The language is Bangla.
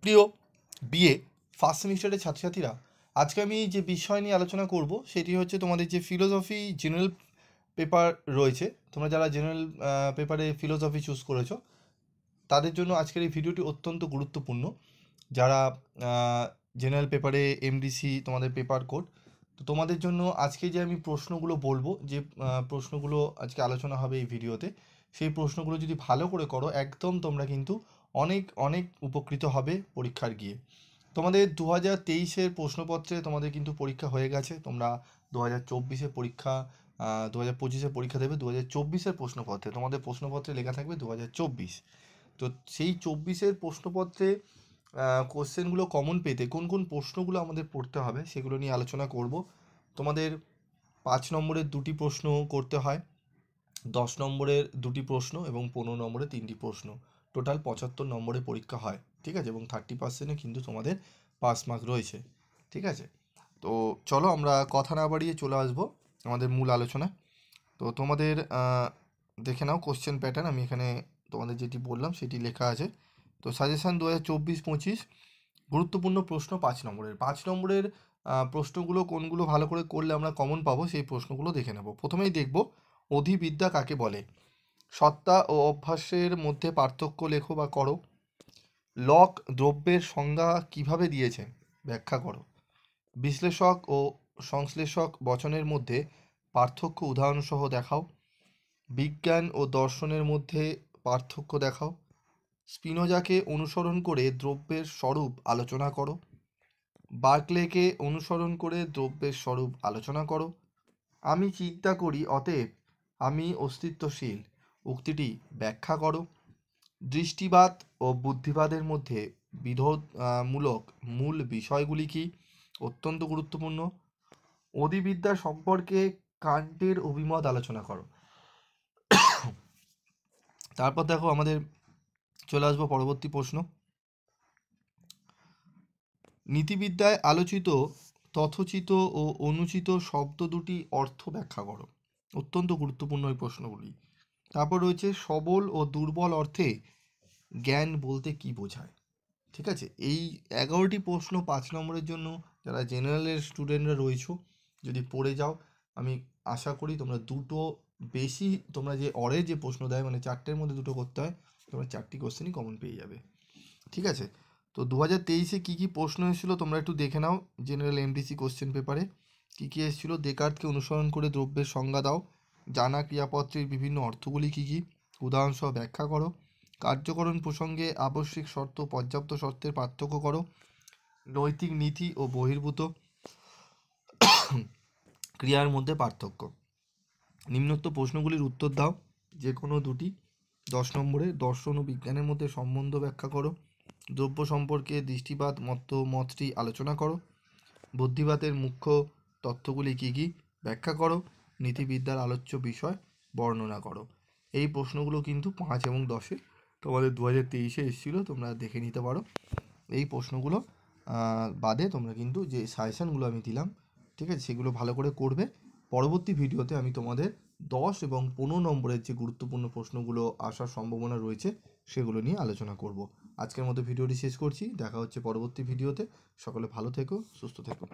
প্রিয় বিএ ফার্স্ট সেমিস্টারের ছাত্রছাত্রীরা, আজকে আমি যে বিষয় নিয়ে আলোচনা করব সেটি হচ্ছে তোমাদের যে ফিলোসফি জেনারেল পেপার রয়েছে। তোমরা যারা জেনারেল পেপারে ফিলোসফি চুজ করেছো তাদের জন্য আজকের এই ভিডিওটি অত্যন্ত গুরুত্বপূর্ণ। যারা জেনারেল পেপারে এমডিসি তোমাদের পেপার কোড, তো তোমাদের জন্য আজকে যে আমি প্রশ্নগুলো বলবো, যে প্রশ্নগুলো আজকে আলোচনা হবে এই ভিডিওতে, সেই প্রশ্নগুলো যদি ভালো করে করো একদম তোমরা কিন্তু অনেক অনেক উপকৃত হবে পরীক্ষার গিয়ে। তোমাদের 2023-এর প্রশ্নপত্রে তোমাদের কিন্তু পরীক্ষা হয়ে গেছে। তোমরা 2024-এ পরীক্ষা 2025-এ পরীক্ষা দেবে। 2024-এর প্রশ্নপত্রে তোমাদের প্রশ্নপত্রে লেখা থাকবে 2024। তো সেই 24-এর প্রশ্নপত্রে কোশ্চেনগুলো কমন পেতে কোন কোন প্রশ্নগুলো আমাদের পড়তে হবে সেগুলো নিয়ে আলোচনা করব। তোমাদের 5 নম্বরের 2টি প্রশ্ন করতে হয়, 10 নম্বরের 2টি প্রশ্ন এবং 15 নম্বরের 3টি প্রশ্ন। টোটাল 75 নম্বরের পরীক্ষা হয়, ঠিক আছে, এবং 30%-এ কিন্তু তোমাদের পাস মার্ক রয়েছে, ঠিক আছে। তো চলো আমরা কথা না বাড়িয়ে চলে আসবো আমাদের মূল আলোচনায়। তো তোমাদের দেখে নাও কোশ্চেন প্যাটার্ন, আমি এখানে তোমাদের যেটি বললাম সেটি লেখা আছে। তো সাজেশান 2024-25 গুরুত্বপূর্ণ প্রশ্ন 5 নম্বরের। 5 নম্বরের প্রশ্নগুলো কোনগুলো ভালো করে করলে আমরা কমন পাবো সেই প্রশ্নগুলো দেখে নেব। প্রথমেই দেখব অধিবিদ্যা কাকে বলে। সত্তা ও অভ্যাসের মধ্যে পার্থক্য লেখো বা করো। লক দ্রব্যের সংজ্ঞা কিভাবে দিয়েছেন ব্যাখ্যা করো। বিশ্লেষক ও সংশ্লেষক বচনের মধ্যে পার্থক্য উদাহরণসহ দেখাও। বিজ্ঞান ও দর্শনের মধ্যে পার্থক্য দেখাও। স্পিনোজাকে অনুসরণ করে দ্রব্যের স্বরূপ আলোচনা করো। বার্কলেকে অনুসরণ করে দ্রব্যের স্বরূপ আলোচনা করো। আমি চিন্তা করি অতএব আমি অস্তিত্বশীল উক্তিটি ব্যাখ্যা করো। দৃষ্টিবাদ ও বুদ্ধিবাদের মধ্যে বিরোধমূলক মূল বিষয়গুলি কি, অত্যন্ত গুরুত্বপূর্ণ। অধিবিদ্যা সম্পর্কে কান্টের অভিমত আলোচনা করো। তারপর দেখো আমাদের চলে আসবো পরবর্তী প্রশ্ন। নীতিবিদ্যায় আলোচিত তথোচিত ও অনুচিত শব্দ দুটি অর্থ ব্যাখ্যা করো। অত্যন্ত গুরুত্বপূর্ণ এই প্রশ্নগুলি। তারপর রয়েছে সবল ও দুর্বল অর্থে জ্ঞান বলতে কি বোঝায়, ঠিক আছে। এই 11টি প্রশ্ন 5 নম্বরের জন্য যারা জেনারেলের স্টুডেন্টরা রয়েছো যদি পড়ে যাও, আমি আশা করি তোমরা দুটো বেশি, তোমরা যে অরের যে প্রশ্ন দেয় মানে 4টের মধ্যে দুটো করতে হয়, তোমরা 4টি কোশ্চেনই কমন পেয়ে যাবে, ঠিক আছে। তো 2023-এ কী কী প্রশ্ন এসেছিলো তোমরা একটু দেখে নাও। জেনারেল এমডিসি কোশ্চেন পেপারে কী কী এসেছিলো। দেকার্তকে অনুসরণ করে দ্রব্যের সংজ্ঞা দাও। জানা ক্রিয়াপত্রের বিভিন্ন অর্থগুলি কী কী, উদাহরণসহ ব্যাখ্যা করো। কার্যকরণ প্রসঙ্গে আবশ্যিক শর্ত পর্যাপ্ত শর্তের পার্থক্য করো। নৈতিক নীতি ও বহির্ভূত ক্রিয়ার মধ্যে পার্থক্য। নিম্নোক্ত প্রশ্নগুলির উত্তর দাও, যে কোনো দুটি। 10 নম্বরে দর্শন ও বিজ্ঞানের মধ্যে সম্বন্ধ ব্যাখ্যা করো। দ্রব্য সম্পর্কে দৃষ্টিবাদ মতটি আলোচনা করো। বুদ্ধিবাদের মুখ্য তথ্যগুলি কী কী ব্যাখ্যা করো। নীতিবিদ্যার আলোচ্য বিষয় বর্ণনা করো। এই প্রশ্নগুলো কিন্তু 5 এবং 10-এ তোমাদের 2023-এ এসেছিলো, তোমরা দেখে নিতে পারো। এই প্রশ্নগুলো বাদে তোমরা কিন্তু যে সাজেশানগুলো আমি দিলাম, ঠিক আছে, সেগুলো ভালো করে করবে। পরবর্তী ভিডিওতে আমি তোমাদের 10 এবং 15 নম্বরের যে গুরুত্বপূর্ণ প্রশ্নগুলো আসার সম্ভাবনা রয়েছে সেগুলো নিয়ে আলোচনা করব। আজকের মতো ভিডিওটি শেষ করছি, দেখা হচ্ছে পরবর্তী ভিডিওতে। সকলে ভালো থেকো, সুস্থ থেকো।